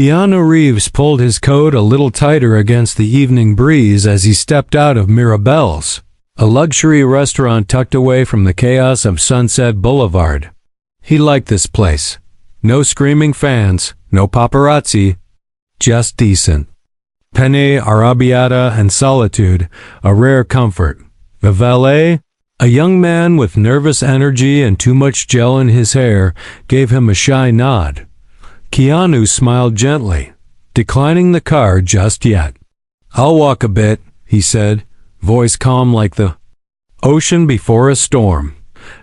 Keanu Reeves pulled his coat a little tighter against the evening breeze as he stepped out of Mirabelle's, a luxury restaurant tucked away from the chaos of Sunset Boulevard. He liked this place. No screaming fans, no paparazzi, just decent. Penne arrabbiata and solitude, a rare comfort. The valet, a young man with nervous energy and too much gel in his hair, gave him a shy nod. Keanu smiled gently, declining the car just yet. "I'll walk a bit," he said, voice calm like the ocean before a storm.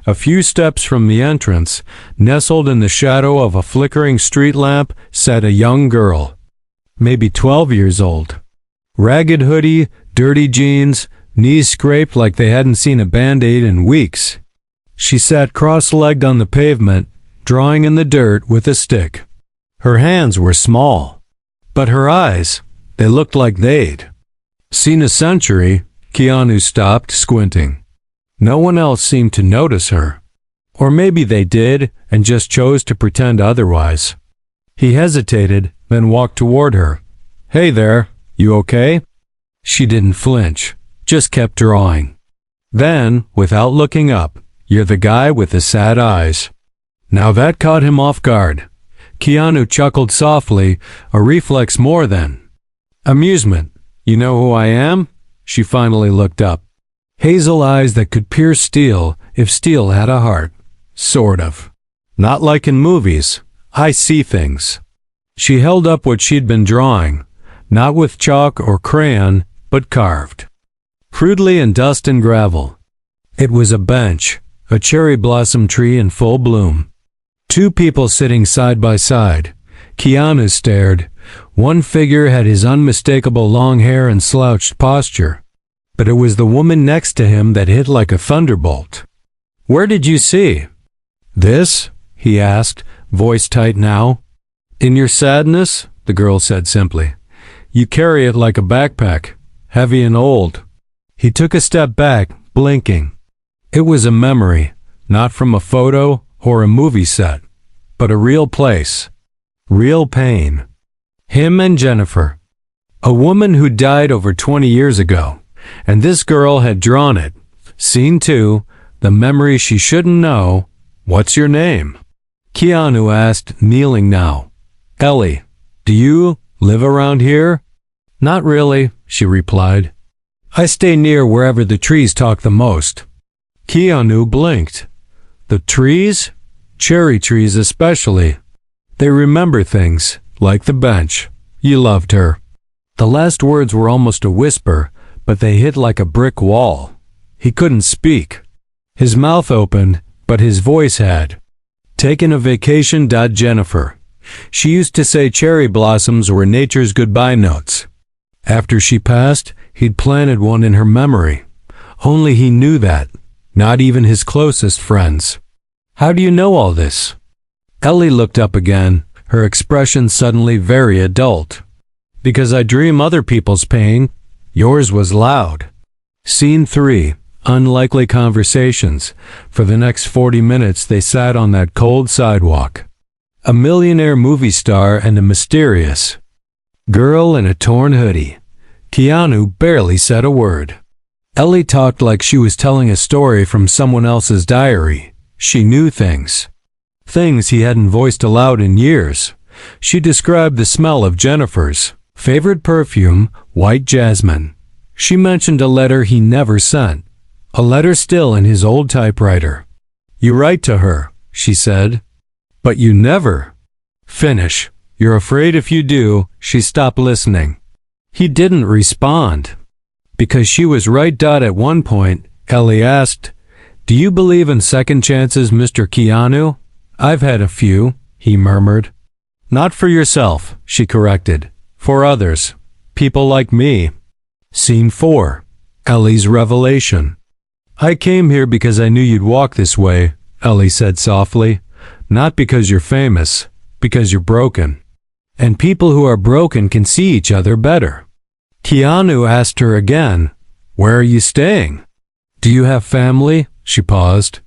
A few steps from the entrance, nestled in the shadow of a flickering street lamp, sat a young girl, maybe 12 years old. Ragged hoodie, dirty jeans, knees scraped like they hadn't seen a Band-Aid in weeks. She sat cross-legged on the pavement, drawing in the dirt with a stick. Her hands were small, but her eyes, they looked like they'd seen a century. Keanu stopped, squinting. No one else seemed to notice her. Or maybe they did and just chose to pretend otherwise. He hesitated, then walked toward her. "Hey there, you okay?" She didn't flinch, just kept drawing. Then, without looking up, "You're the guy with the sad eyes." Now that caught him off guard. Keanu chuckled softly, a reflex more than amusement. "You know who I am?" She finally looked up. Hazel eyes that could pierce steel if steel had a heart. Sort of. Not like in movies. I see things. She held up what she'd been drawing, not with chalk or crayon, but carved crudely in dust and gravel. It was a bench, a cherry blossom tree in full bloom. Two people sitting side by side. Keanu stared. One figure had his unmistakable long hair and slouched posture, but it was the woman next to him that hit like a thunderbolt. "Where did you see this?" he asked, voice tight now. "In your sadness," the girl said simply. "You carry it like a backpack, heavy and old." He took a step back, blinking. It was a memory, not from a photo or a movie set, but a real place. Real pain. Him and Jennifer. A woman who died over 20 years ago. And this girl had drawn it. Scene 2, the memory she shouldn't know. "What's your name?" Keanu asked, kneeling now. "Ellie. Do you live around here?" "Not really," she replied. "I stay near wherever the trees talk the most." Keanu blinked. The trees? Cherry trees especially. They remember things, like the bench. You loved her. The last words were almost a whisper, but they hit like a brick wall. He couldn't speak. His mouth opened, but his voice had taken a vacation. Jennifer. She used to say cherry blossoms were nature's goodbye notes. After she passed, he'd planted one in her memory. Only he knew that, not even his closest friends. "How do you know all this?" Ellie looked up again, her expression suddenly very adult. "Because I dream other people's pain. Yours was loud." Scene 3, unlikely conversations. For the next 40 minutes they sat on that cold sidewalk. A millionaire movie star and a mysterious girl in a torn hoodie. Keanu barely said a word. Ellie talked like she was telling a story from someone else's diary. She knew things. Things he hadn't voiced aloud in years. She described the smell of Jennifer's favorite perfume, white jasmine. She mentioned a letter he never sent. A letter still in his old typewriter. "You write to her," she said. "But you never finish. You're afraid if you do, she stopped listening." He didn't respond. Because she was right. At one point, Ellie asked, "Do you believe in second chances, Mr. Keanu?" "I've had a few," he murmured. "Not for yourself," she corrected. "For others. People like me." Scene 4. Ellie's revelation. "I came here because I knew you'd walk this way," Ellie said softly. "Not because you're famous, because you're broken. And people who are broken can see each other better." Keanu asked her again, "Where are you staying? Do you have family?" She paused,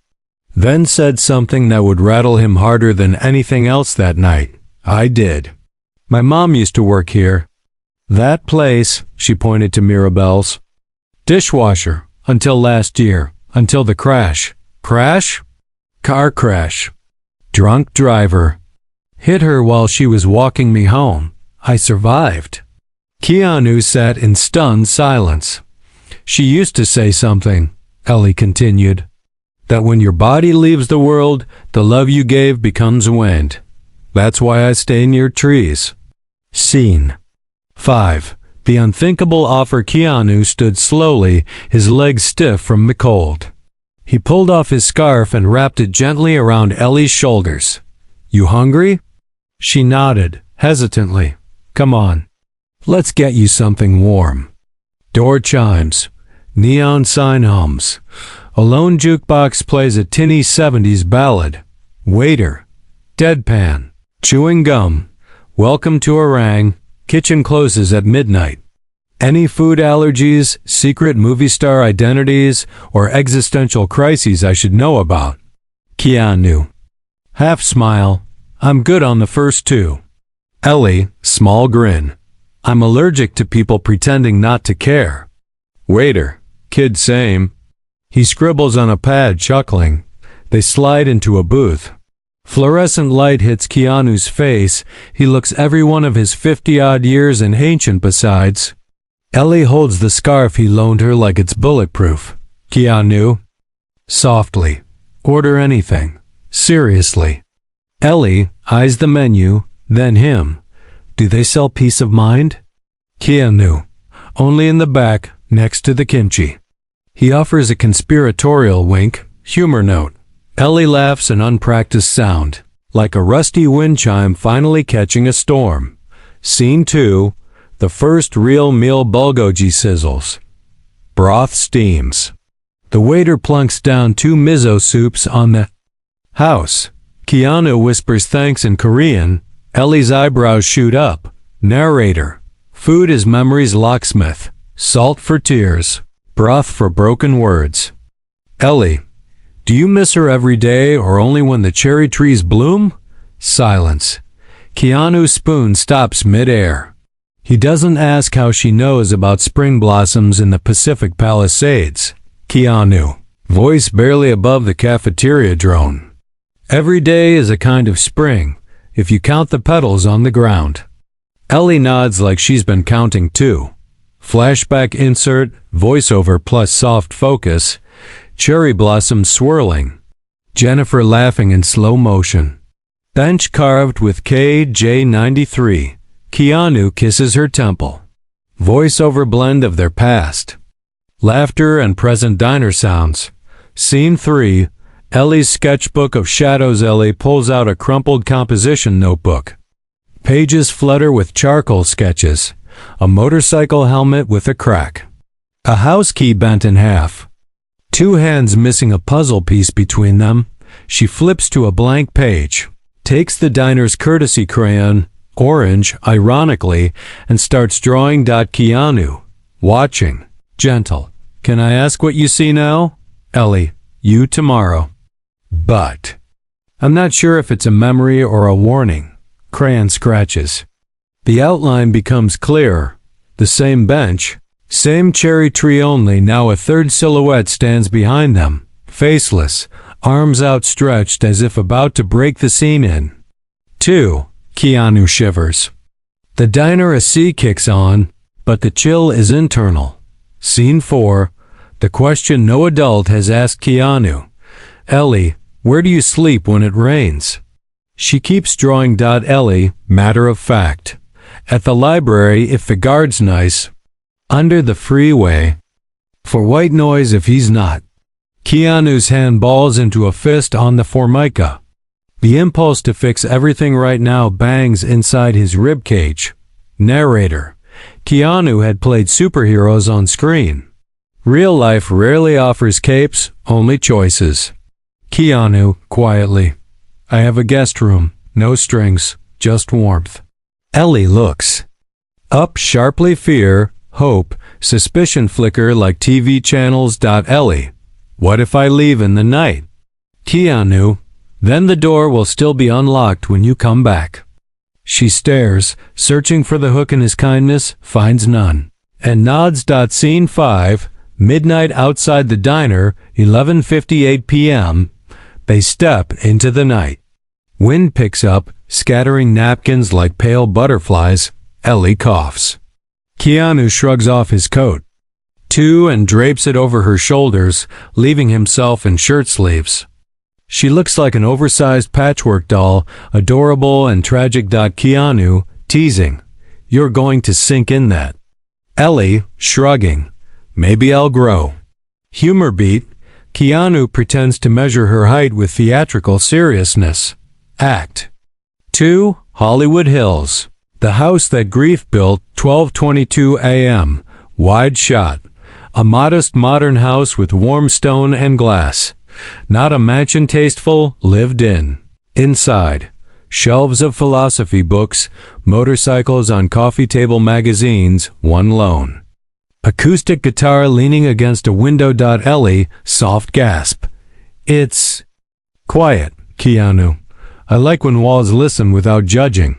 then said something that would rattle him harder than anything else that night. "I did." My mom used to work here. That place, she pointed to Mirabelle's. Dishwasher, until last year, until the crash. Crash? Car crash. Drunk driver. Hit her while she was walking me home. I survived. Keanu sat in stunned silence. She used to say something, Ellie continued, that when your body leaves the world, the love you gave becomes wind. That's why I stay near trees. Scene 5. The unthinkable offer. Keanu stood slowly, his legs stiff from the cold. He pulled off his scarf and wrapped it gently around Ellie's shoulders. You hungry? She nodded, hesitantly. Come on. Let's get you something warm. Door chimes. Neon sign hums. A lone jukebox plays a tinny 70s ballad. Waiter. Deadpan. Chewing gum. Welcome to Orang. Kitchen closes at midnight. Any food allergies, secret movie star identities, or existential crises I should know about? Keanu. Half smile. I'm good on the first two. Ellie, small grin. I'm allergic to people pretending not to care. Waiter. Kid same. He scribbles on a pad, chuckling. They slide into a booth. Fluorescent light hits Keanu's face. He looks every one of his 50-odd years and ancient besides. Ellie holds the scarf he loaned her like it's bulletproof. Keanu. Softly. Order anything. Seriously. Ellie eyes the menu, then him. Do they sell peace of mind? Keanu. Only in the back, next to the kimchi. He offers a conspiratorial wink, humor note. Ellie laughs an unpracticed sound, like a rusty wind chime finally catching a storm. Scene 2. The first real meal. Bulgogi sizzles. Broth steams. The waiter plunks down 2 miso soups on the house. Keanu whispers thanks in Korean. Ellie's eyebrows shoot up. Narrator. Food is memory's locksmith. Salt for tears. Broth for broken words. Ellie. Do you miss her every day or only when the cherry trees bloom? Silence. Keanu's spoon stops mid-air. He doesn't ask how she knows about spring blossoms in the Pacific Palisades. Keanu. Voice barely above the cafeteria drone. Every day is a kind of spring, if you count the petals on the ground. Ellie nods like she's been counting too. Flashback insert, voiceover plus soft focus. Cherry blossoms swirling. Jennifer laughing in slow motion. Bench carved with KJ93. Keanu kisses her temple. Voiceover blend of their past. Laughter and present diner sounds. Scene 3. Ellie's sketchbook of shadows. Ellie pulls out a crumpled composition notebook. Pages flutter with charcoal sketches. A motorcycle helmet with a crack. A house key bent in half. 2 hands missing a puzzle piece between them. She flips to a blank page. Takes the diner's courtesy crayon, orange, ironically, and starts drawing. Keanu. Watching. Gentle. Can I ask what you see now? Ellie. You tomorrow. But. I'm not sure if it's a memory or a warning. Crayon scratches. The outline becomes clearer. The same bench. Same cherry tree, only now a third silhouette stands behind them. Faceless. Arms outstretched as if about to break the scene in 2. Keanu shivers. The diner. A sea kicks on, but the chill is internal. Scene 4. The question no adult has asked Keanu. Ellie, where do you sleep when it rains? She keeps drawing. Ellie, matter of fact. At the library if the guard's nice. Under the freeway. For white noise if he's not. Keanu's hand balls into a fist on the formica. The impulse to fix everything right now bangs inside his ribcage. Narrator. Keanu had played superheroes on screen. Real life rarely offers capes, only choices. Keanu, quietly. I have a guest room, no strings, just warmth. Ellie looks up sharply. Fear, hope, suspicion flicker like TV channels. Ellie. What if I leave in the night? Keanu. Then the door will still be unlocked when you come back. She stares, searching for the hook in his kindness, finds none, and nods. Scene 5, midnight outside the diner, 11:58 p.m. They step into the night. Wind picks up, scattering napkins like pale butterflies. Ellie coughs. Keanu shrugs off his coat, and drapes it over her shoulders, leaving himself in shirt sleeves. She looks like an oversized patchwork doll, adorable and tragic. Keanu, teasing, "You're going to sink in that." Ellie, shrugging, "Maybe I'll grow." Humor beat. Keanu pretends to measure her height with theatrical seriousness. Act 2, Hollywood Hills. The house that grief built, 12:22 a.m. Wide shot. A modest modern house with warm stone and glass. Not a mansion, tasteful, lived in. Inside, shelves of philosophy books, motorcycles on coffee table, magazines, one lone. Acoustic guitar leaning against a window. Ellie, soft gasp. "It's quiet, Keanu. I like when walls listen without judging."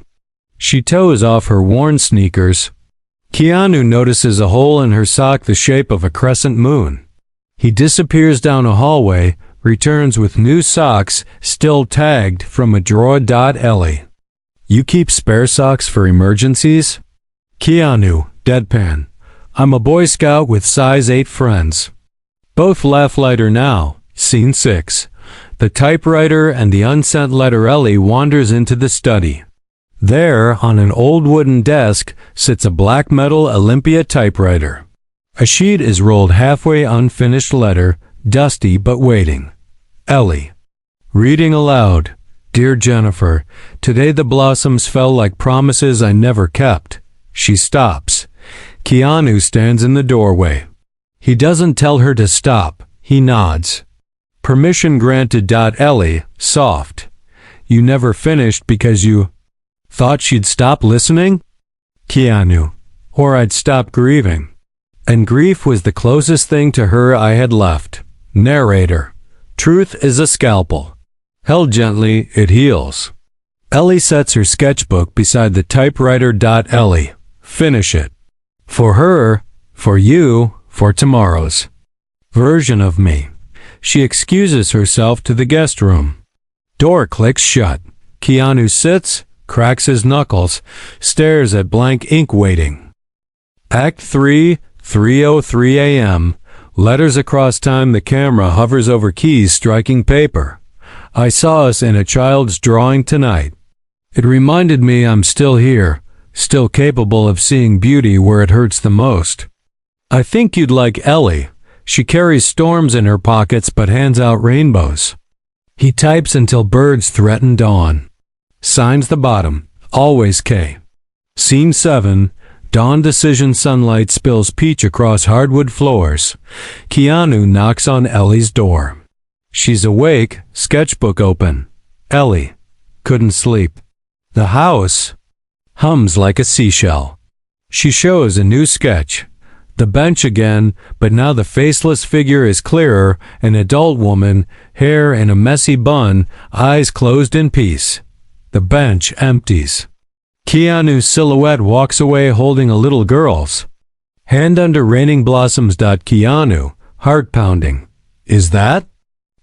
She toes off her worn sneakers. Keanu notices a hole in her sock the shape of a crescent moon. He disappears down a hallway, returns with new socks, still tagged, from a drawer. Ellie, "You keep spare socks for emergencies?" Keanu, deadpan, "I'm a Boy Scout with size 8 friends." Both laugh lighter now. Scene 6. The typewriter and the unsent letter. Ellie wanders into the study. There, on an old wooden desk, sits a black metal Olympia typewriter. A sheet is rolled halfway, unfinished letter, dusty but waiting. Ellie, reading aloud, "Dear Jennifer, today the blossoms fell like promises I never kept." She stops. Keanu stands in the doorway. He doesn't tell her to stop. He nods. "Permission granted." Ellie, soft, "You never finished because you thought she'd stop listening?" Keanu, "Or I'd stop grieving. And grief was the closest thing to her I had left." Narrator, "Truth is a scalpel. Held gently, it heals." Ellie sets her sketchbook beside the typewriter. Ellie, "Finish it. For her, for you, for tomorrow's version of me." She excuses herself to the guest room. Door clicks shut. Keanu sits, cracks his knuckles, stares at blank ink, waiting. Act 3, 3:03 a.m. Letters across time. The camera hovers over keys striking paper. "I saw us in a child's drawing tonight. It reminded me I'm still here, still capable of seeing beauty where it hurts the most. I think you'd like Ellie. She carries storms in her pockets but hands out rainbows." He types until birds threaten dawn. Signs the bottom, always K. Scene 7. Dawn decision. Sunlight spills peach across hardwood floors. Keanu knocks on Ellie's door. She's awake, sketchbook open. Ellie, "Couldn't sleep." The house hums like a seashell. She shows a new sketch. The bench again, but now the faceless figure is clearer, an adult woman, hair in a messy bun, eyes closed in peace. The bench empties. Keanu's silhouette walks away holding a little girl's hand under raining blossoms. Keanu, heart pounding, "Is that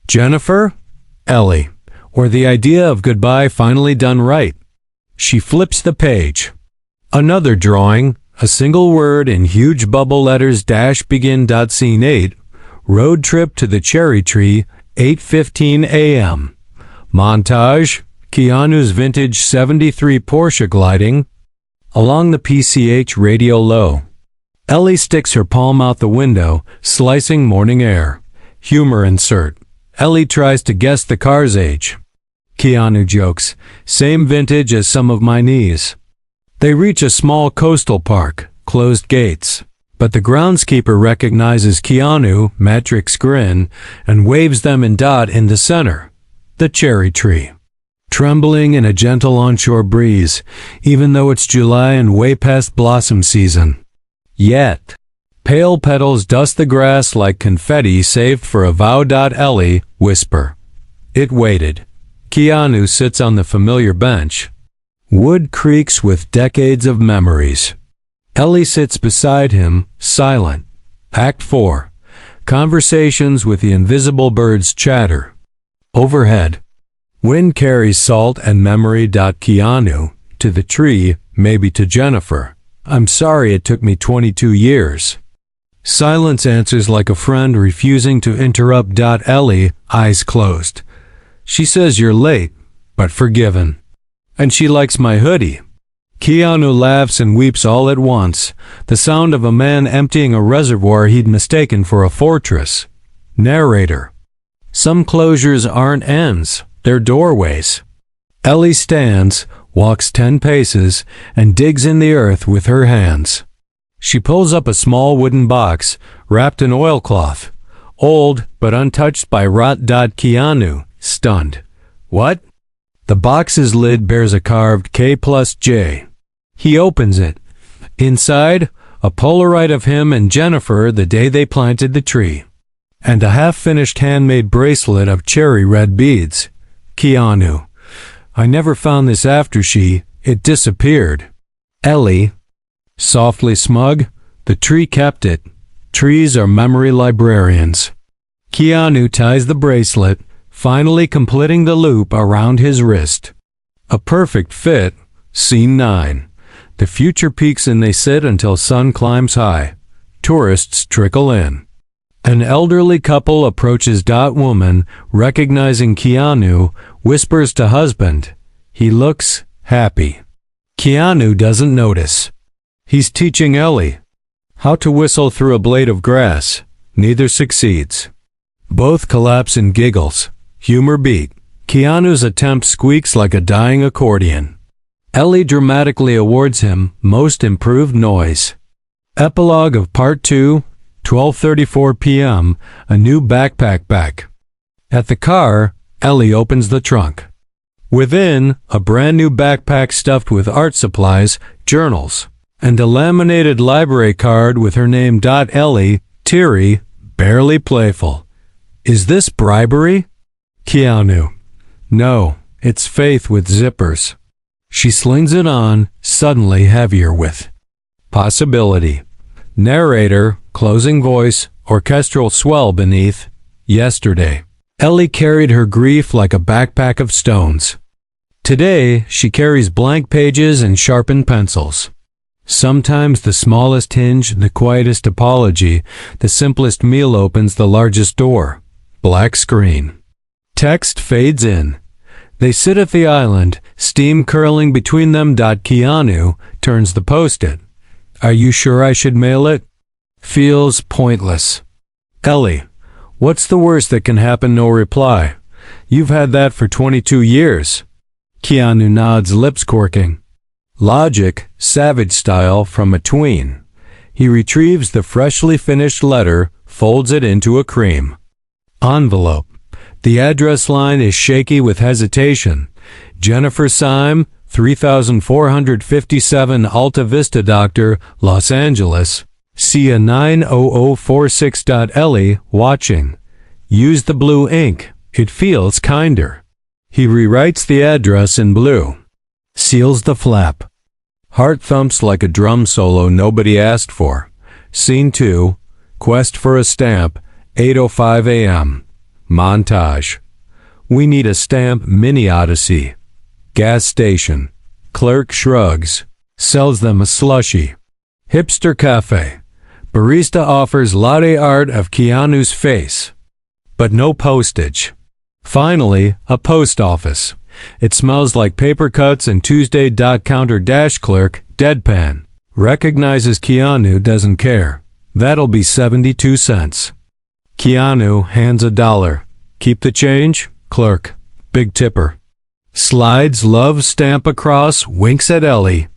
Jennifer?" Ellie, "Or the idea of goodbye finally done right." She flips the page. Another drawing, a single word in huge bubble letters. Begin. Scene 8. Road trip to the cherry tree, 8:15 a.m. Montage. Keanu's vintage 73 Porsche gliding along the PCH radio low. Ellie sticks her palm out the window, slicing morning air. Humor insert. Ellie tries to guess the car's age. Keanu jokes, "Same vintage as some of my knees." They reach a small coastal park, closed gates. But the groundskeeper recognizes Keanu, Matrix grin, and waves them in. In the center, the cherry tree, trembling in a gentle onshore breeze, even though it's July and way past blossom season. Yet, pale petals dust the grass like confetti saved for a vow. Ellie, whisper, "It waited." Keanu sits on the familiar bench. Wood creaks with decades of memories. Ellie sits beside him, silent. Act 4. Conversations with the invisible birds chatter. Overhead. Wind carries salt and memory. Keanu, to the tree, maybe to Jennifer. I'm sorry it took me 22 years. Silence answers like a friend refusing to interrupt. Ellie, eyes closed. She says you're late, but forgiven. And she likes my hoodie. Keanu laughs and weeps all at once, the sound of a man emptying a reservoir he'd mistaken for a fortress. Narrator. Some closures aren't ends, they're doorways. Ellie stands, walks 10 paces, and digs in the earth with her hands. She pulls up a small wooden box, wrapped in oilcloth. Old, but untouched by rot. Keanu, stunned. What? The box's lid bears a carved K+J. He opens it. Inside, a Polaroid of him and Jennifer the day they planted the tree. And a half-finished handmade bracelet of cherry red beads. Keanu. I never found this after it disappeared. Ellie. Softly smug, the tree kept it. Trees are memory librarians. Keanu ties the bracelet, finally completing the loop around his wrist. A perfect fit. Scene 9. The future peaks and they sit until sun climbs high. Tourists trickle in. An elderly couple approaches. Woman, recognizing Keanu, whispers to husband. He looks happy. Keanu doesn't notice. He's teaching Ellie how to whistle through a blade of grass. Neither succeeds. Both collapse in giggles. Humor beat. Keanu's attempt squeaks like a dying accordion. Ellie dramatically awards him Most Improved Noise. Epilogue of Part 2, 12:34 p.m., a new backpack back. At the car, Ellie opens the trunk. Within, a brand new backpack stuffed with art supplies, journals, and a laminated library card with her name. Ellie, teary, barely playful. Is this bribery? Keanu. No, it's faith with zippers. She slings it on, suddenly heavier with possibility. Narrator, closing voice, orchestral swell beneath. Yesterday, Ellie carried her grief like a backpack of stones. Today, she carries blank pages and sharpened pencils. Sometimes the smallest hinge, the quietest apology, the simplest meal opens the largest door. Black screen. Text fades in. They sit at the island, steam curling between them. Keanu turns the post-it. Are you sure I should mail it? Feels pointless. Ellie, what's the worst that can happen? No reply. You've had that for 22 years. Keanu nods, lips quirking. Logic, savage style, from a tween. He retrieves the freshly finished letter, folds it into a cream envelope. The address line is shaky with hesitation. Jennifer Syme, 3457 Alta Vista Doctor, Los Angeles. Cia 90046. Ellie, watching. Use the blue ink. It feels kinder. He rewrites the address in blue. Seals the flap. Heart thumps like a drum solo nobody asked for. Scene 2. Quest for a stamp. 8:05 a.m. Montage. We need a stamp. Mini Odyssey. Gas station. Clerk shrugs. Sells them a slushie. Hipster cafe. Barista offers latte art of Keanu's face. But no postage. Finally, a post office. It smells like paper cuts and Tuesday. Counter dash clerk, deadpan. Recognizes Keanu, doesn't care. That'll be 72 cents. Keanu hands $1. Keep the change? Clerk. Big tipper. Slides love stamp across, winks at Ellie.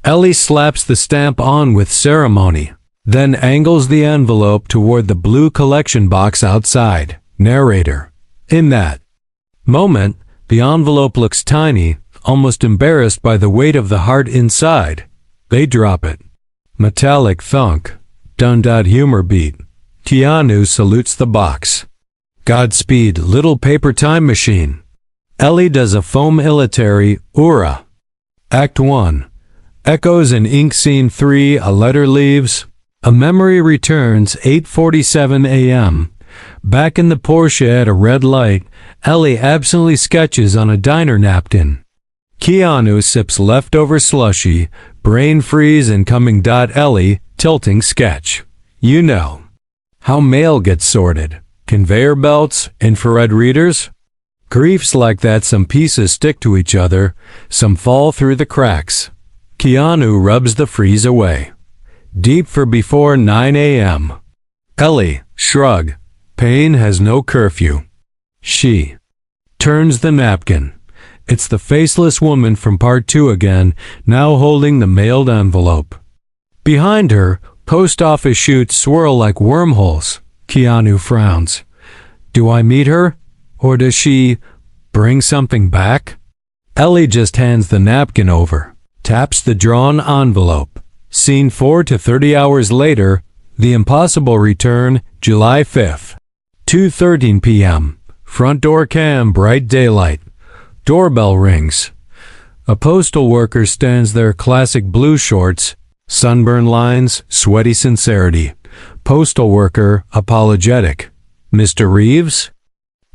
Ellie slaps the stamp on with ceremony, then angles the envelope toward the blue collection box outside. Narrator. In that moment, the envelope looks tiny, almost embarrassed by the weight of the heart inside. They drop it. Metallic thunk. Dun. Humor beat. Keanu salutes the box. Godspeed, little paper time machine. Ellie does a foam military, Ura. Act 1. Echoes and ink. Scene 3. A letter leaves. A memory returns. 8:47 a.m. Back in the Porsche at a red light, Ellie absently sketches on a diner napkin. Keanu sips leftover slushy, brain freeze incoming. Ellie, tilting sketch. You know how mail gets sorted. Conveyor belts, infrared readers. Griefs like that, some pieces stick to each other, some fall through the cracks. Keanu rubs the freeze away. Deep for before 9 a.m. Ellie, shrug. Pain has no curfew. She turns the napkin. It's the faceless woman from part 2 again, now holding the mailed envelope. Behind her, post office chutes swirl like wormholes. Keanu frowns. Do I meet her? Or does she bring something back? Ellie just hands the napkin over, taps the drawn envelope. Scene 4 to 30 hours later, The Impossible Return, July 5th. 2:13 p.m. Front door cam, bright daylight. Doorbell rings. A postal worker stands there, classic blue shorts, sunburn lines, sweaty sincerity. Postal worker, apologetic. Mr. Reeves?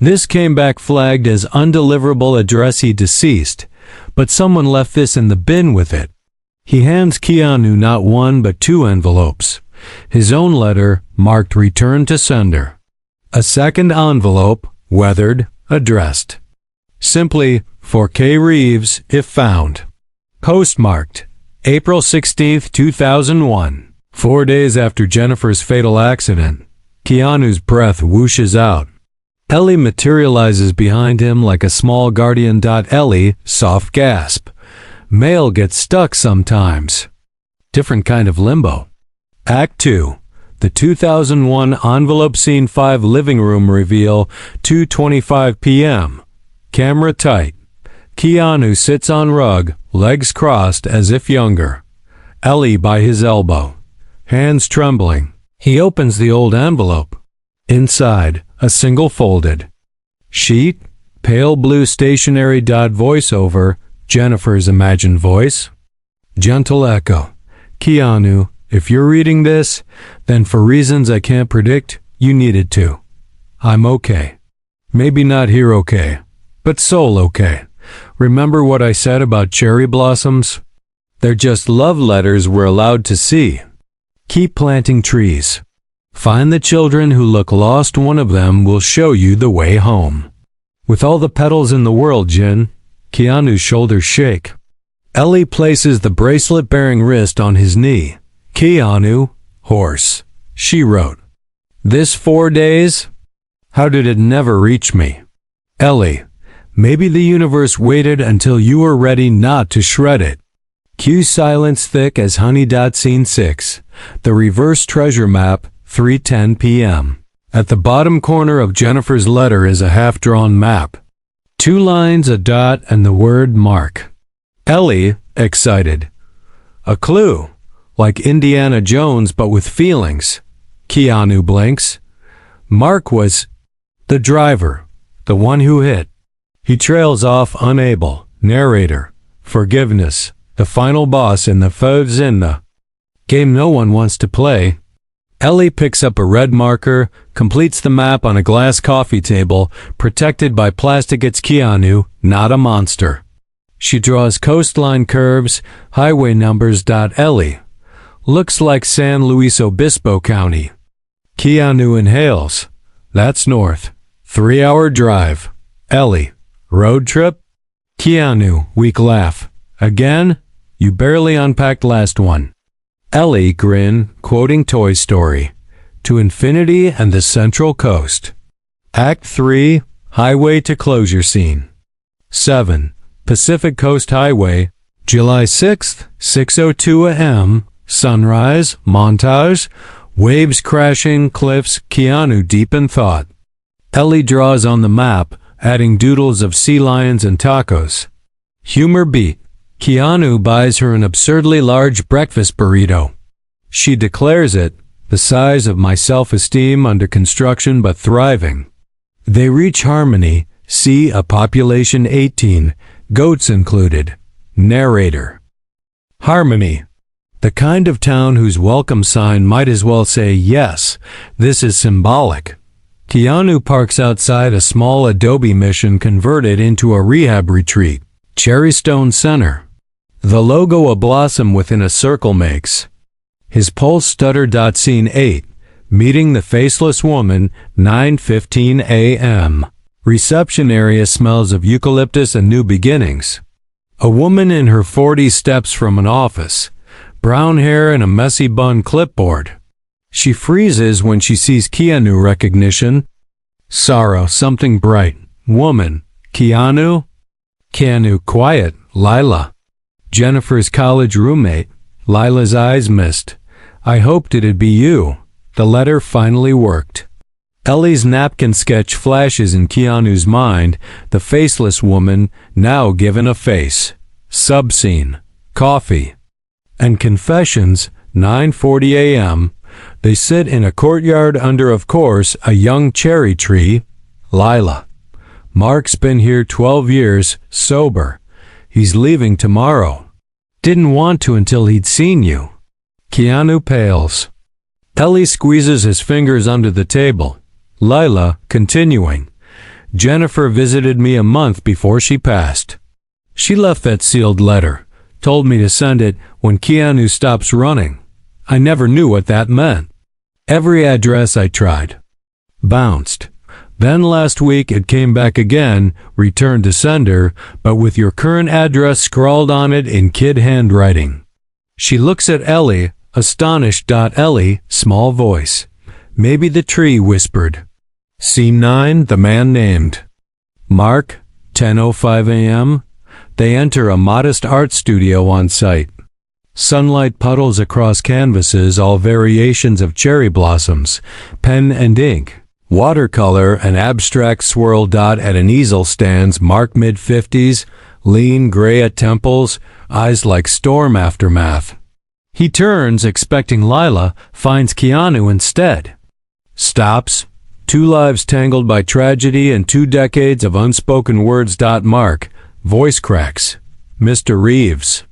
This came back flagged as undeliverable, addressee deceased, but someone left this in the bin with it. He hands Keanu not one but 2 envelopes. His own letter, marked return to sender. A second envelope, weathered, addressed. Simply, for KeanuReeves, if found. Postmarked, April 16, 2001. 4 days after Jennifer's fatal accident. Keanu's breath whooshes out. Ellie materializes behind him like a small guardian. Ellie, soft gasp. Mail gets stuck sometimes. Different kind of limbo. Act 2. The 2001 envelope. Scene 5. Living room reveal, 2:25 p.m. Camera tight. Keanu sits on rug, legs crossed as if younger. Ellie by his elbow. Hands trembling. He opens the old envelope. Inside, a single folded sheet, pale blue stationery. Voiceover, Jennifer's imagined voice. Gentle echo. Keanu, if you're reading this, then for reasons I can't predict, you needed to. I'm okay. Maybe not here okay, but soul okay. Remember what I said about cherry blossoms? They're just love letters we're allowed to see. Keep planting trees. Find the children who look lost. One of them will show you the way home. With all the petals in the world, Jin. Keanu's shoulders shake. Ellie places the bracelet-bearing wrist on his knee. Keanu, horse. She wrote. This 4 days? How did it never reach me? Ellie, maybe the universe waited until you were ready not to shred it. Cue silence thick as honey. Scene 6. The reverse treasure map, 3:10 p.m. At the bottom corner of Jennifer's letter is a half-drawn map. 2 lines, a dot, and the word Mark. Ellie, excited. A clue, like Indiana Jones but with feelings. Keanu blinks. Mark was the driver, the one who hit. He trails off, unable. Narrator, forgiveness, the final boss in the Fairytale game no one wants to play. Ellie picks up a red marker, completes the map on a glass coffee table, protected by plastic. It's Keanu, not a monster. She draws coastline curves, highway numbers. Ellie, looks like San Luis Obispo County. Keanu inhales. That's north. 3-hour drive. Ellie, road trip? Keanu, weak laugh. Again? You barely unpacked last one. Ellie, grin, quoting Toy Story. To infinity and the Central Coast. Act 3, highway to closure. Scene 7. Pacific Coast Highway, July 6th, 6:02 a.m. Sunrise, montage, waves crashing, cliffs. Keanu deep in thought. Ellie draws on the map, adding doodles of sea lions and tacos. Humor beat. Keanu buys her an absurdly large breakfast burrito. She declares it, the size of my self-esteem, under construction but thriving. They reach harmony, see a population 18, goats included. Narrator. Harmony. The kind of town whose welcome sign might as well say, yes, this is symbolic. Keanu parks outside a small adobe mission converted into a rehab retreat. Cherrystone Center. The logo a blossom within a circle makes. His pulse stutter. Scene 8. Meeting the faceless woman, 9:15 a.m. Reception area smells of eucalyptus and new beginnings. A woman in her 40s steps from an office, brown hair and a messy bun clipboard. She freezes when she sees Keanu recognition. Sorrow, something bright. Woman, Keanu? Keanu, quiet, Lila. Jennifer's college roommate. Lila's eyes mist. I hoped it'd be you. The letter finally worked. Ellie's napkin sketch flashes in Keanu's mind, the faceless woman, now given a face. Subscene. Coffee. And confessions, 9:40 a.m. They sit in a courtyard under, of course, a young cherry tree. Lila. Mark's been here 12 years, sober. He's leaving tomorrow. Didn't want to until he'd seen you. Keanu pales. Ellie squeezes his fingers under the table. Lila, continuing. Jennifer visited me a month before she passed. She left that sealed letter. Told me to send it when Keanu stops running. I never knew what that meant. Every address I tried. Bounced. Then last week it came back again, returned to sender, but with your current address scrawled on it in kid handwriting. She looks at Ellie, astonished. Ellie, small voice. Maybe the tree whispered. Scene 9, the man named. Mark, 10:05 a.m. They enter a modest art studio on site. Sunlight puddles across canvases, all variations of cherry blossoms, pen and ink, watercolor and abstract swirl. At an easel stands Mark, mid-50s, lean, gray at temples, eyes like storm aftermath. He turns, expecting Lila, finds Keanu instead. Stops. 2 lives tangled by tragedy and 2 decades of unspoken words. Mark, voice cracks. Mr. Reeves.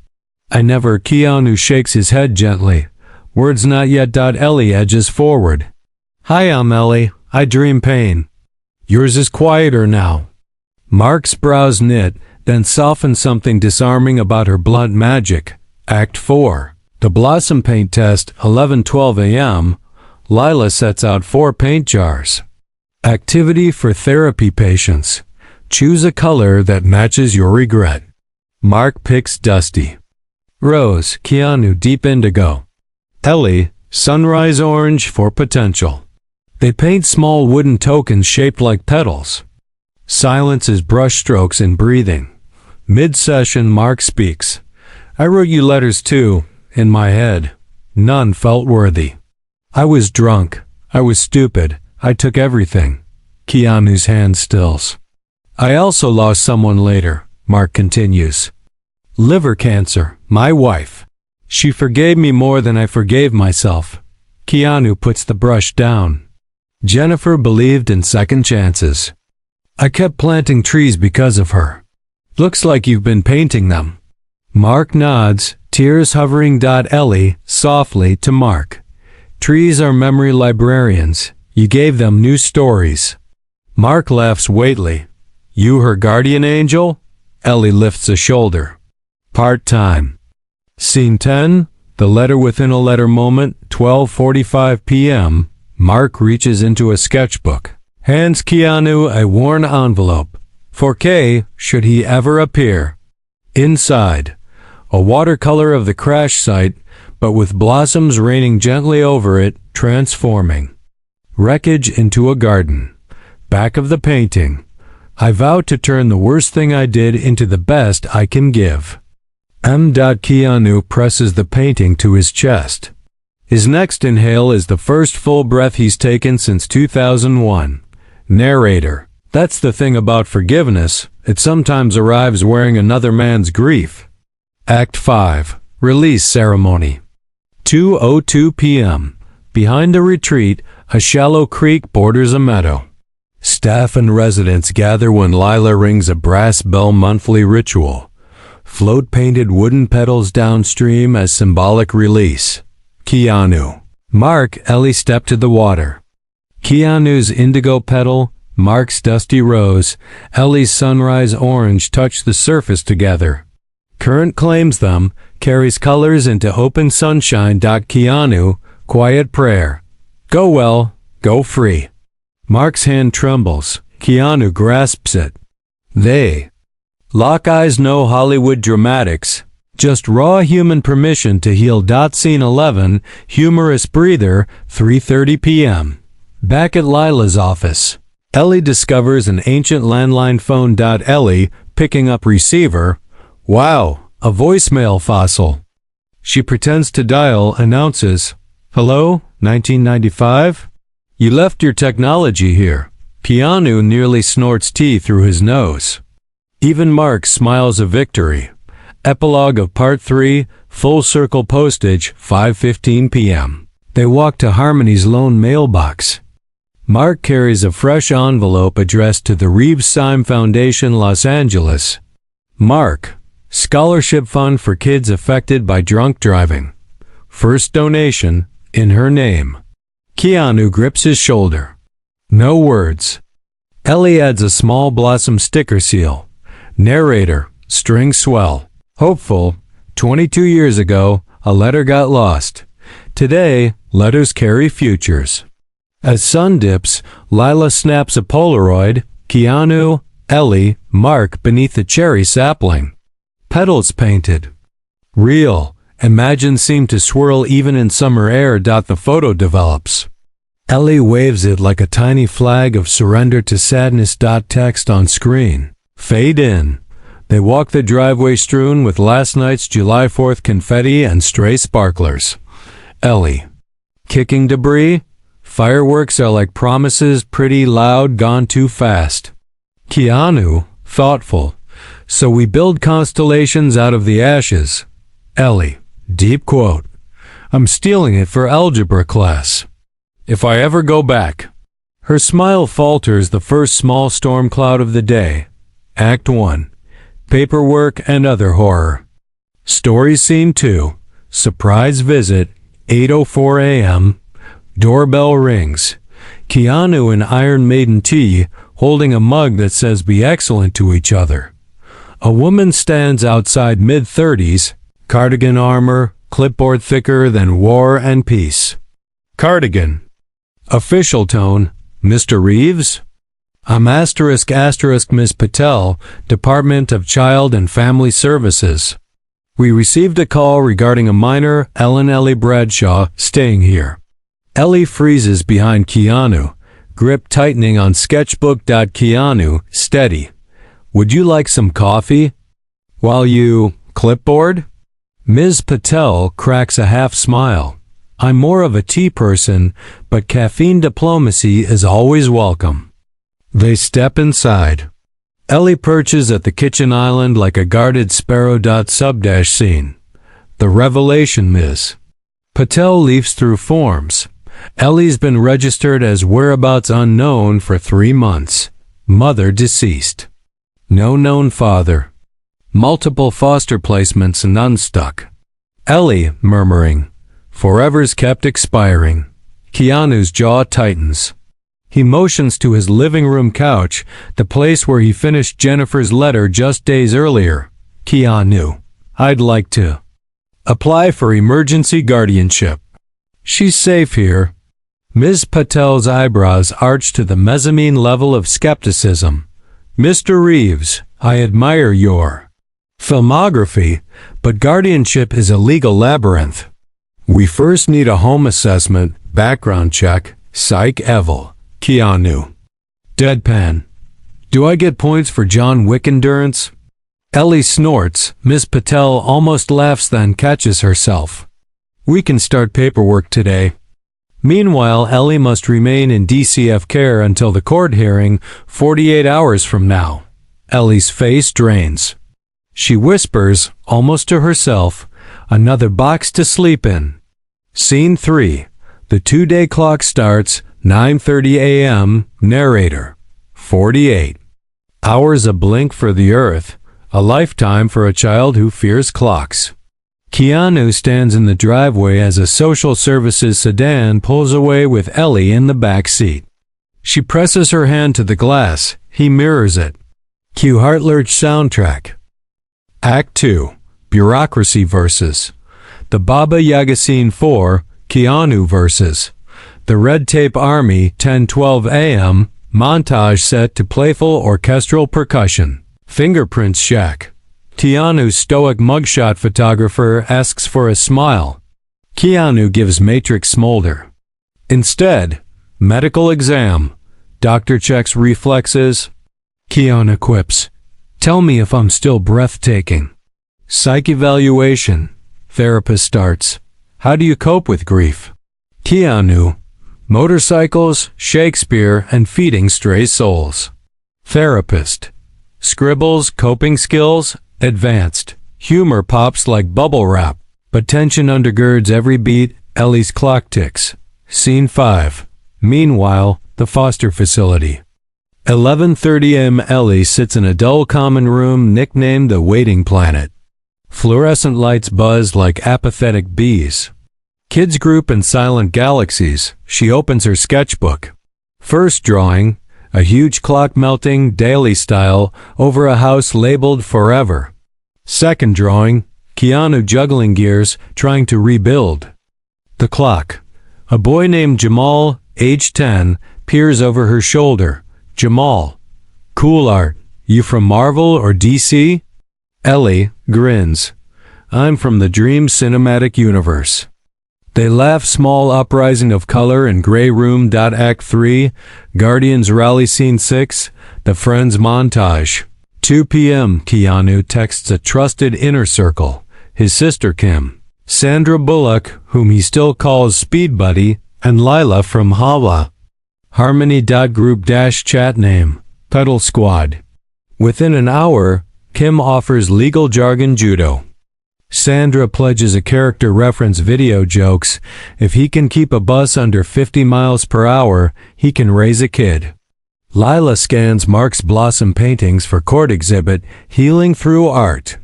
I never. Keanu shakes his head gently. Words not yet. Ellie edges forward. Hi, I'm Ellie. I dream pain. Yours is quieter now. Mark's brows knit, then soften, something disarming about her blunt magic. Act 4. The blossom paint test, 11:12 a.m. Lila sets out 4 paint jars. Activity for therapy patients. Choose a color that matches your regret. Mark picks dusty. Rose, Keanu, deep indigo. Ellie, sunrise orange for potential. They paint small wooden tokens shaped like petals. Silence is brushstrokes and breathing. Mid-session, Mark speaks. I wrote you letters too, in my head. None felt worthy. I was drunk. I was stupid. I took everything. Keanu's hand stills. I also lost someone later, Mark continues. Liver cancer, my wife. She forgave me more than I forgave myself. Keanu puts the brush down. Jennifer believed in second chances. I kept planting trees because of her. Looks like you've been painting them. Mark nods, tears hovering. Ellie, softly, to Mark. Trees are memory librarians. You gave them new stories. Mark laughs weightily. You her guardian angel? Ellie lifts a shoulder. Part-time. Scene 10, the letter within a letter moment, 12:45 p.m. Mark reaches into a sketchbook. Hands Keanu a worn envelope. For K, should he ever appear. Inside, a watercolor of the crash site, but with blossoms raining gently over it, transforming. Wreckage into a garden. Back of the painting. I vow to turn the worst thing I did into the best I can give. M. Keanu presses the painting to his chest. His next inhale is the first full breath he's taken since 2001. Narrator. That's the thing about forgiveness, it sometimes arrives wearing another man's grief. Act 5. Release ceremony. 2:02 p.m. Behind a retreat, a shallow creek borders a meadow. Staff and residents gather when Lila rings a brass bell monthly ritual. float painted wooden petals downstream as symbolic release. Keanu. Mark, Ellie stepped to the water. Keanu's indigo petal, Mark's dusty rose, Ellie's sunrise orange touch the surface together. Current claims them, carries colors into open sunshine. Keanu, quiet prayer. Go well, go free. Mark's hand trembles. Keanu grasps it. They lock eyes. No Hollywood dramatics, just raw human permission to heal. Scene 11, humorous breather, 3:30 p.m. Back at Lila's office, Ellie discovers an ancient landline phone. Ellie, picking up receiver. Wow, a voicemail fossil. She pretends to dial, announces, Hello, 1995? You left your technology here. Keanu nearly snorts tea through his nose. Even Mark smiles a victory. Epilogue of Part 3, full circle postage, 5:15 p.m. They walk to Harmony's lone mailbox. Mark carries a fresh envelope addressed to the Reeves Syme Foundation, Los Angeles. Mark, scholarship fund for kids affected by drunk driving. First donation, in her name. Keanu grips his shoulder. No words. Ellie adds a small blossom sticker seal. Narrator, string swell. Hopeful, 22 years ago, a letter got lost. Today, letters carry futures. As sun dips, Lila snaps a Polaroid. Keanu, Ellie, Mark beneath a cherry sapling. Petals painted. Real. Imagine seem to swirl even in summer air. The photo develops. Ellie waves it like a tiny flag of surrender to sadness. Text on screen. Fade in. They walk the driveway strewn with last night's July 4th confetti and stray sparklers. Ellie. Kicking debris? Fireworks are like promises, pretty loud, gone too fast. Keanu, thoughtful. So we build constellations out of the ashes. Ellie, deep quote. I'm stealing it for algebra class. If I ever go back. Her smile falters. The first small storm cloud of the day. Act 1. Paperwork and other horror. Story Scene 2. Surprise visit, 8:04 a.m. Doorbell rings. Keanu and Iron Maiden tea, holding a mug that says be excellent to each other. A woman stands outside, mid-30s, cardigan armor, clipboard thicker than War and Peace. Cardigan. Official tone, Mr. Reeves? I'm asterisk Ms. Patel, Department of Child and Family Services. We received a call regarding a minor, Ellie Bradshaw, staying here. Ellie freezes behind Keanu, grip tightening on sketchbook. Keanu, steady. Would you like some coffee? While you, clipboard? Ms. Patel cracks a half smile. I'm more of a tea person, but caffeine diplomacy is always welcome. They step inside. Ellie perches at the kitchen island like a guarded sparrow. Scene. The revelation, Ms. Patel leafs through forms. Ellie's been registered as whereabouts unknown for 3 months. Mother deceased. No known father. Multiple foster placements and unstuck. Ellie, murmuring. Forever's kept expiring. Keanu's jaw tightens. He motions to his living room couch, the place where he finished Jennifer's letter just days earlier. Keanu. I'd like to apply for emergency guardianship. She's safe here. Ms. Patel's eyebrows arch to the mezzanine level of skepticism. Mr. Reeves, I admire your filmography, but guardianship is a legal labyrinth. We first need a home assessment, background check, psych eval. Keanu. Deadpan. Do I get points for John Wick endurance? Ellie snorts. Ms. Patel almost laughs, then catches herself. We can start paperwork today. Meanwhile, Ellie must remain in DCF care until the court hearing, 48 hours from now. Ellie's face drains. She whispers, almost to herself, another box to sleep in. Scene 3. The 2-day clock starts, 9:30 a.m. Narrator. 48. Hours a blink for the earth, A lifetime for a child who fears clocks. Keanu stands in the driveway as a social services sedan pulls away with Ellie in the back seat. She presses her hand to the glass. He mirrors it. Cue Heartlurch soundtrack. Act 2. Bureaucracy versus. The Baba Yaga Scene 4, Keanu versus. The Red Tape Army, 10:12 a.m., montage set to playful orchestral percussion. Fingerprints Shack. Keanu's stoic mugshot photographer asks for a smile. Keanu gives Matrix smolder. Instead, medical exam. Doctor checks reflexes. Keanu quips, "Tell me if I'm still breathtaking." Psych evaluation. Therapist starts. "How do you cope with grief?" Keanu, motorcycles, Shakespeare, and feeding stray souls. Therapist, scribbles, coping skills, advanced. Humor pops like bubble wrap, but tension undergirds every beat. Ellie's clock ticks. Scene 5. Meanwhile, the foster facility. 11:30 a.m. Ellie sits in a dull common room nicknamed the Waiting Planet. Fluorescent lights buzz like apathetic bees. Kids group in silent galaxies. She opens her sketchbook. First drawing, a huge clock melting, daily style, over a house labeled forever. Second drawing, Keanu juggling gears, trying to rebuild. The clock. A boy named Jamal, age 10, peers over her shoulder. Jamal. Cool art. You from Marvel or DC? Ellie grins. I'm from the Dream Cinematic Universe. They laugh. Small uprising of color in Grey Room. Act 3, Guardians Rally Scene 6, The Friends montage. 2 p.m. Keanu texts a trusted inner circle, his sister Kim, Sandra Bullock, whom he still calls Speed Buddy, and Lila from Hawa. Harmony.group-chat name, Pedal Squad. Within an hour, Kim offers legal jargon judo. Sandra pledges a character reference video jokes. If he can keep a bus under 50 miles per hour, he can raise a kid. Lila scans Mark's Blossom paintings for court exhibit, Healing Through Art.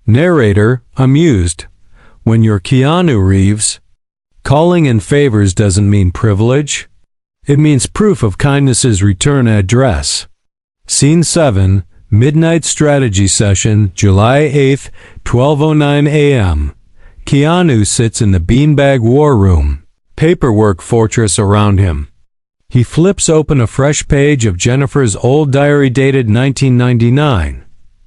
Narrator, amused. When you're KeanuReeves, calling in favors doesn't mean privilege. It means proof of kindness's return address. Scene 7, Midnight Strategy Session, July 8, 12:09 a.m. Keanu sits in the beanbag war room. Paperwork fortress around him. He flips open a fresh page of Jennifer's old diary dated 1999.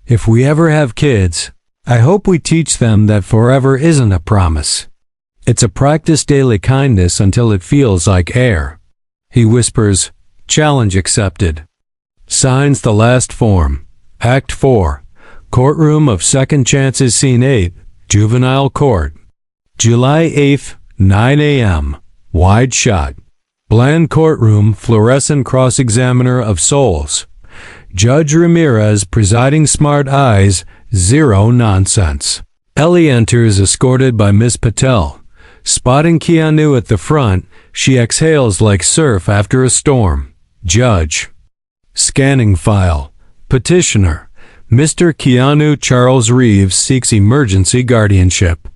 If we ever have kids, I hope we teach them that forever isn't a promise. It's a practice daily kindness until it feels like air. He whispers, challenge accepted. Signs the last form. Act 4. Courtroom of Second Chances Scene 8, Juvenile Court. July 8th, 9 a.m. Wide shot. Bland courtroom, fluorescent cross-examiner of souls. Judge Ramirez presiding, smart eyes, zero nonsense. Ellie enters escorted by Miss Patel. Spotting Keanu at the front, she exhales like surf after a storm. Judge. Scanning file. Petitioner. Mr. Keanu Charles Reeves seeks emergency guardianship.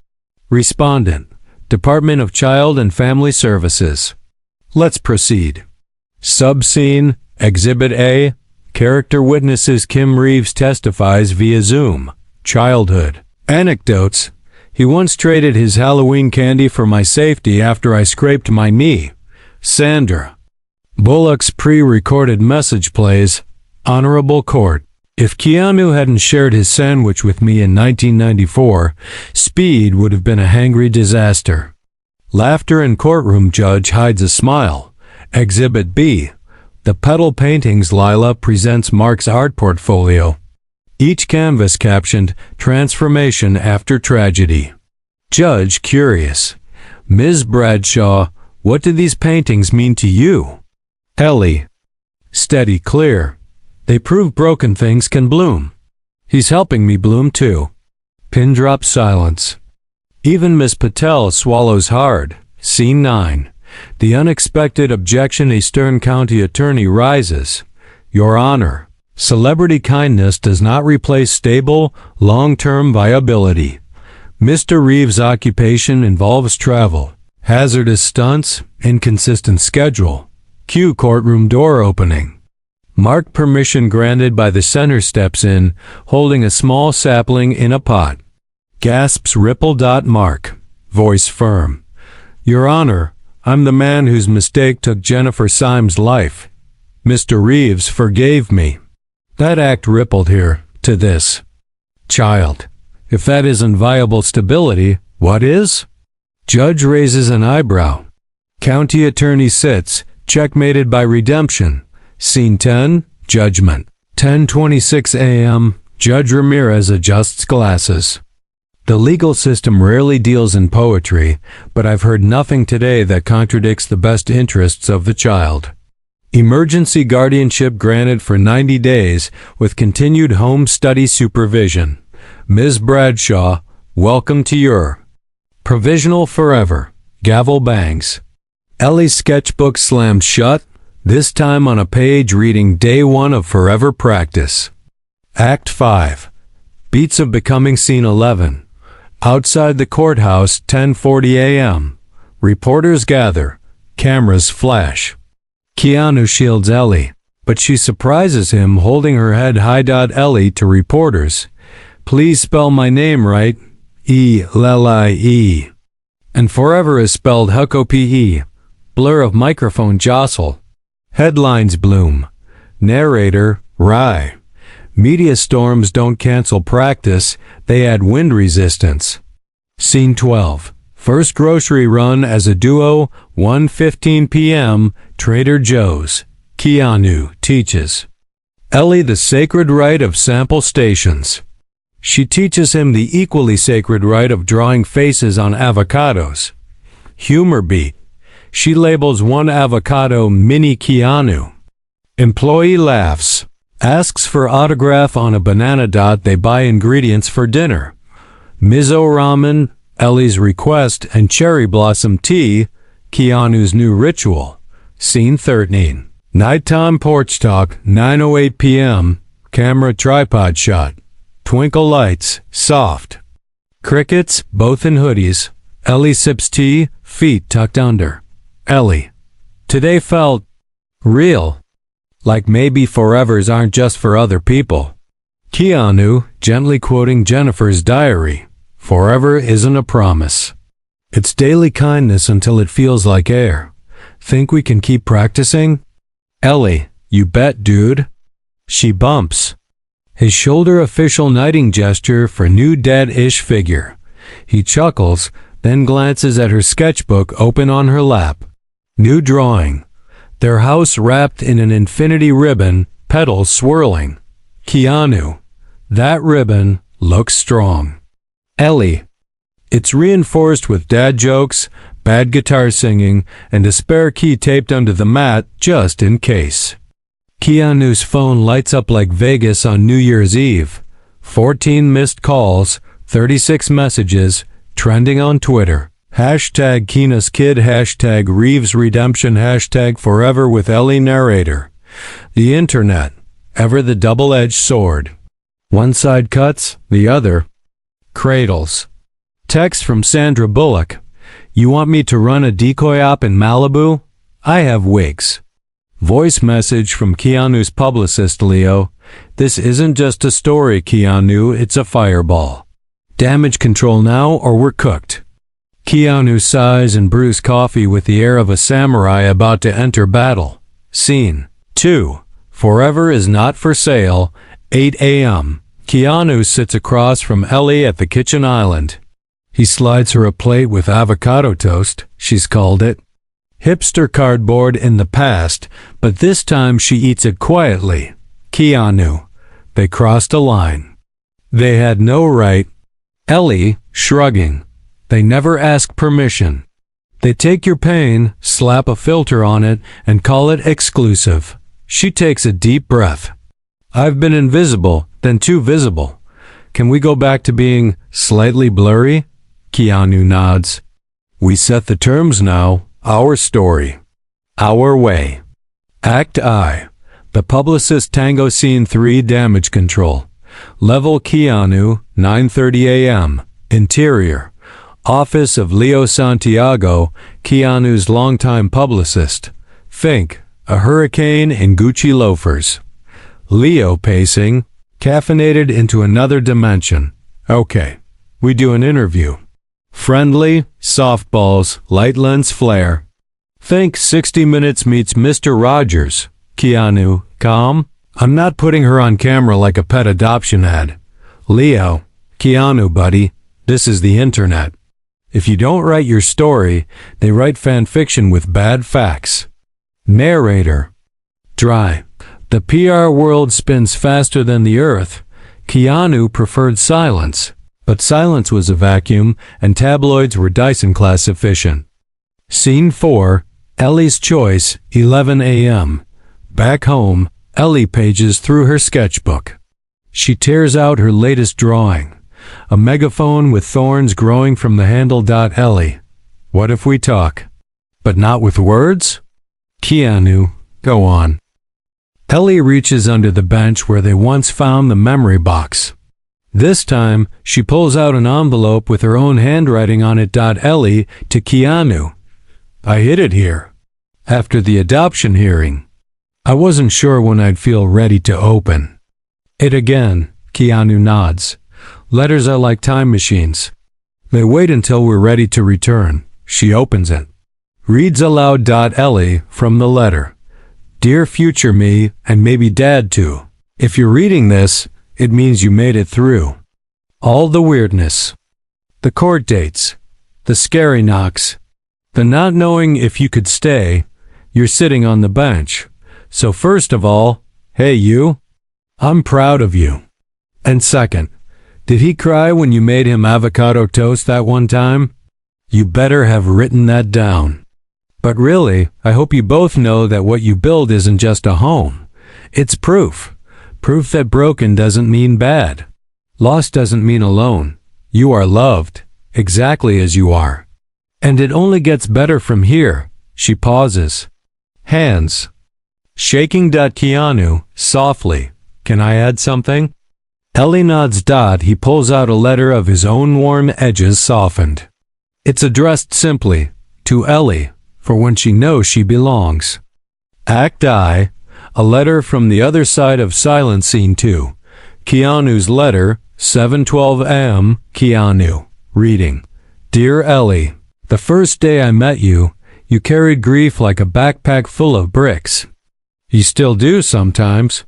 Respondent. Department of Child and Family Services. Let's proceed. Subscene, Exhibit A. Character witnesses Kim Reeves testifies via Zoom. Childhood. Anecdotes. He once traded his Halloween candy for my safety after I scraped my knee. Sandra. Bullock's pre-recorded message plays. Honorable Court. If Keanu hadn't shared his sandwich with me in 1994, Speed would have been a hangry disaster. Laughter in courtroom. Judge hides a smile. Exhibit B. The Pedal Paintings. Lila presents Mark's art portfolio. Each canvas captioned, Transformation After Tragedy. Judge curious. Ms. Bradshaw, what do these paintings mean to you? Ellie. Steady clear. They prove broken things can bloom. He's helping me bloom too. Pin drop silence. Even Miss Patel swallows hard. Scene 9. The unexpected objection. A Stern County attorney rises. Your Honor, Celebrity kindness does not replace stable, long-term viability. Mr. Reeves' occupation involves travel, hazardous stunts, inconsistent schedule. Cue courtroom door opening. Mark permission granted by the center steps in, holding a small sapling in a pot. Gasps ripple. Mark. Voice firm. Your Honor, I'm the man whose mistake took Jennifer Syme's life. Mr. Reeves forgave me. That act rippled here, to this. Child. If that isn't viable stability, what is? Judge raises an eyebrow. County attorney sits, checkmated by redemption. Scene 10, Judgment. 10:26 a.m., Judge Ramirez adjusts glasses. The legal system rarely deals in poetry, but I've heard nothing today that contradicts the best interests of the child. Emergency guardianship granted for 90 days with continued home study supervision. Ms. Bradshaw, welcome to your provisional forever. Gavel bangs. Ellie's sketchbook slams shut, this time on a page reading day 1 of forever practice. Act 5. Beats of becoming. Scene 11. Outside the courthouse, 10:40 a.m. Reporters gather. Cameras flash. Keanu shields Ellie, but she surprises him holding her head high. Ellie to reporters. Please spell my name right. E-L-I-E. And forever is spelled H-O-P-E. Blur of microphone jostle. Headlines bloom. Narrator, Rye. Media storms don't cancel practice, they add wind resistance. Scene 12. First grocery run as a duo, 1:15 p.m., Trader Joe's. Keanu teaches Ellie the sacred right of sample stations. She teaches him the equally sacred right of drawing faces on avocados. Humor beat. She labels one avocado Mini Keanu. Employee laughs. Asks for autograph on a banana. They buy ingredients for dinner. Miso ramen, Ellie's request, and cherry blossom tea, Keanu's new ritual. Scene 13. Nighttime porch talk, 9:08 p.m., camera tripod shot. Twinkle lights, soft. Crickets, both in hoodies. Ellie sips tea, feet tucked under. Ellie. Today felt real. Like maybe forevers aren't just for other people. Keanu, gently quoting Jennifer's diary. Forever isn't a promise. It's daily kindness until it feels like air. Think we can keep practicing? Ellie, you bet, dude. She bumps. His shoulder official knighting gesture for new dad-ish figure. He chuckles, then glances at her sketchbook open on her lap. New drawing. Their house wrapped in an infinity ribbon, petals swirling. Keanu. That ribbon looks strong. Ellie. It's reinforced with dad jokes, bad guitar singing, and a spare key taped under the mat just in case. Keanu's phone lights up like Vegas on New Year's Eve. 14 missed calls, 36 messages, trending on Twitter. Hashtag Keena's kid, hashtag Reeves redemption, hashtag forever with Ellie narrator. The internet, ever the double-edged sword. One side cuts, the other cradles. Text from Sandra Bullock. You want me to run a decoy op in Malibu? I have wigs. Voice message from Keanu's publicist Leo. This isn't just a story, Keanu, it's a fireball. Damage control now or we're cooked. Keanu sighs and brews coffee with the air of a samurai about to enter battle. Scene 2. Forever is not for sale. 8 a.m. Keanu sits across from Ellie at the kitchen island. He slides her a plate with avocado toast, she's called it. Hipster cardboard in the past, but this time she eats it quietly. Keanu. They crossed a line. They had no right. Ellie, shrugging. They never ask permission. They take your pain, slap a filter on it, and call it exclusive. She takes a deep breath. I've been invisible, then too visible. Can we go back to being slightly blurry? Keanu nods. We set the terms now, our story. Our way. Act I. The Publicist Tango Scene 3 Damage Control. Level Keanu, 9:30 a.m. Interior. Office of Leo Santiago, Keanu's longtime publicist. Think, a hurricane in Gucci loafers. Leo pacing, caffeinated into another dimension. Okay, we do an interview. Friendly, softballs, light lens flare. Think 60 Minutes meets Mr. Rogers. Keanu, calm? I'm not putting her on camera like a pet adoption ad. Leo, Keanu, buddy, this is the internet. If you don't write your story, they write fan fiction with bad facts. Narrator. Dry. The PR world spins faster than the earth. Keanu preferred silence, but silence was a vacuum and tabloids were Dyson class efficient. Scene 4, Ellie's Choice, 11 a.m. Back home, Ellie pages through her sketchbook. She tears out her latest drawing, a megaphone with thorns growing from the handle. Ellie, what if we talk? But not with words? Keanu, go on. Ellie reaches under the bench where they once found the memory box. This time, she pulls out an envelope with her own handwriting on it. Ellie, to Keanu. I hid it here. After the adoption hearing. I wasn't sure when I'd feel ready to open it again. Keanu nods. Letters are like time machines. They wait until we're ready to return. She opens it. Reads aloud. Ellie, from the letter. Dear future me, and maybe Dad too. If you're reading this, it means you made it through. All the weirdness. The court dates. The scary knocks. The not knowing if you could stay. You're sitting on the bench. So first of all, hey you. I'm proud of you. And second, did he cry when you made him avocado toast that one time? You better have written that down. But really, I hope you both know that what you build isn't just a home. It's proof. Proof that broken doesn't mean bad. Lost doesn't mean alone. You are loved, exactly as you are. And it only gets better from here. She pauses. Hands. Shaking. Keanu, softly. Can I add something? Ellie nods. He pulls out a letter of his own, warm edges softened. It's addressed simply, to Ellie, for when she knows she belongs. Act I, a letter from the other side of silence. Scene 2. Keanu's letter, 7:12 a.m. Keanu, reading. Dear Ellie, the first day I met you, you carried grief like a backpack full of bricks. You still do sometimes.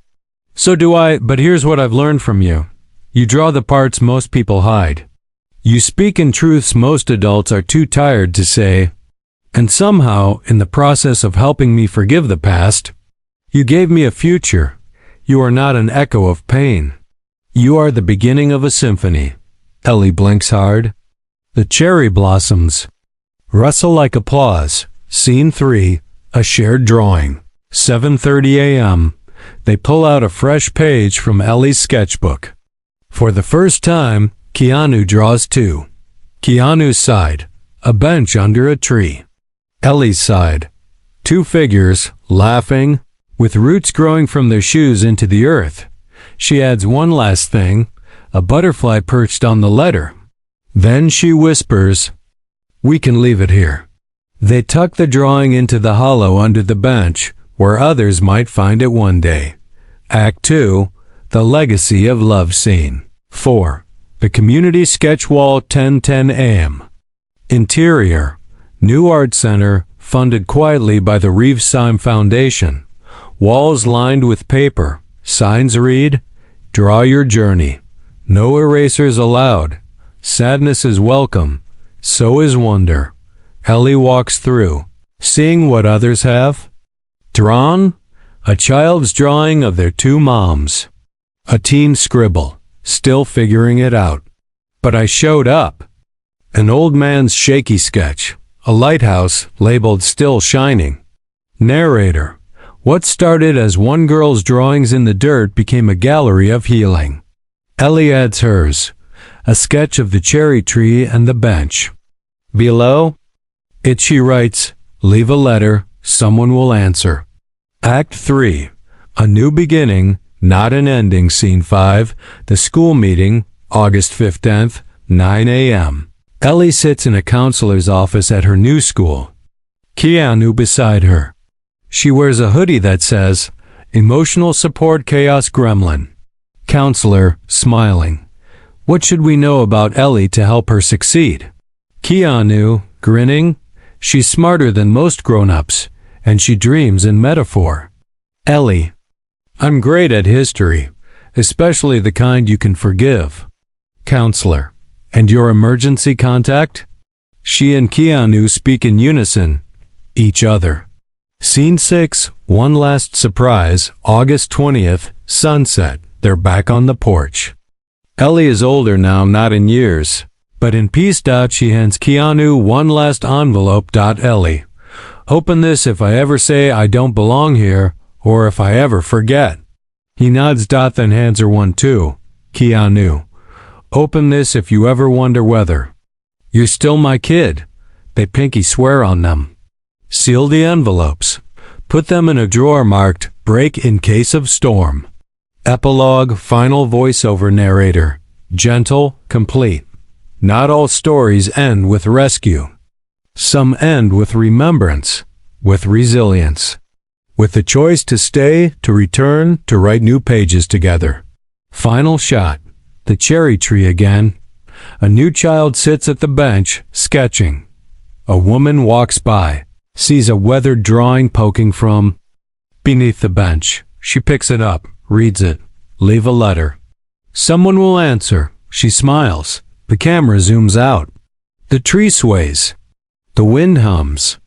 So do I, but here's what I've learned from you. You draw the parts most people hide. You speak in truths most adults are too tired to say. And somehow, in the process of helping me forgive the past, you gave me a future. You are not an echo of pain. You are the beginning of a symphony. Ellie blinks hard. The cherry blossoms. Rustle like applause. Scene 3, a shared drawing. 7:30 a.m. They pull out a fresh page from Ellie's sketchbook. For the first time, Keanu draws too. Keanu's side, a bench under a tree. Ellie's side, two figures, laughing, with roots growing from their shoes into the earth. She adds one last thing, a butterfly perched on the letter. Then she whispers, we can leave it here. They tuck the drawing into the hollow under the bench, where others might find it one day. Act 2, the legacy of love. Scene 4, the community sketch wall. 10:10 a.m. Interior, new art center, funded quietly by the Reeves Foundation. Walls lined with paper. Signs read, draw your journey. No erasers allowed. Sadness is welcome. So is wonder. Ellie walks through, seeing what others have. Drawn? A child's drawing of their two moms. A teen scribble, still figuring it out. But I showed up. An old man's shaky sketch. A lighthouse labeled still shining. Narrator. What started as one girl's drawings in the dirt became a gallery of healing. Ellie adds hers. A sketch of the cherry tree and the bench. Below, she writes, leave a letter, someone will answer. Act 3, A new beginning, not an ending. Scene 5, the school meeting, August 15th, 9 a.m. Ellie sits in a counselor's office at her new school. Keanu beside her. She wears a hoodie that says, Emotional Support Chaos Gremlin. Counselor, smiling. What should we know about Ellie to help her succeed? Keanu, grinning. She's smarter than most grown-ups, and she dreams in metaphor. Ellie. I'm great at history, especially the kind you can forgive. Counselor. And your emergency contact? She and Keanu speak in unison. Each other. Scene 6, one last surprise, August 20th, sunset. They're back on the porch. Ellie is older now, not in years, but in peace. She hands Keanu one last envelope. Ellie. Open this if I ever say I don't belong here, or if I ever forget. He nods. Then hands her one too. Keanu. Open this if you ever wonder whether you're still my kid. They pinky swear on them. Seal the envelopes. Put them in a drawer marked, break in case of storm. Epilogue, final voiceover narrator. Gentle, complete. Not all stories end with rescue. Some end with remembrance, with resilience, with the choice to stay, to return, to write new pages together. Final shot. The cherry tree again. A new child sits at the bench, sketching. A woman walks by, sees a weathered drawing poking from beneath the bench. She picks it up, reads it. Leave a letter. Someone will answer. She smiles. The camera zooms out. The tree sways. The wind hums.